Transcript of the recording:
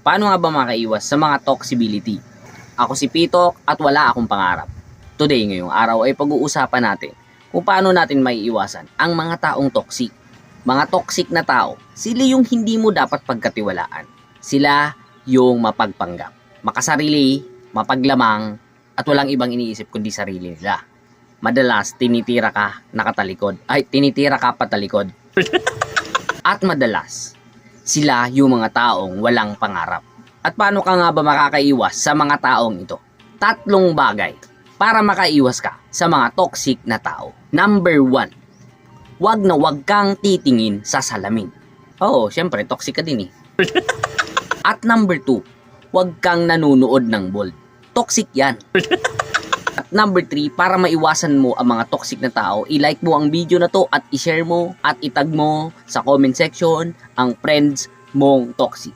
Paano nga ba makaiwas sa mga toxicity? Ako si Pitok at wala akong pangarap. Today, ngayong araw ay pag-uusapan natin kung paano natin maiiwasan ang mga taong toxic. Mga toxic na tao, sila yung hindi mo dapat pagkatiwalaan. Sila yung mapagpanggap, makasarili, mapaglamang, at walang ibang iniisip kundi sarili nila. Madalas, tinitira ka patalikod. At madalas, sila yung mga taong walang pangarap. At paano ka nga ba makakaiwas sa mga taong ito? 3 bagay para makaiwas ka sa mga toxic na tao. Number 1, wag na wag kang titingin sa salamin. Oo, syempre, toxic ka din eh. At number 2, wag kang nanonood ng bold. Toxic yan. At number 3, para maiwasan mo ang mga toxic na tao, i-like mo ang video na to at i-share mo at itag mo sa comment section ang friends mong toxic.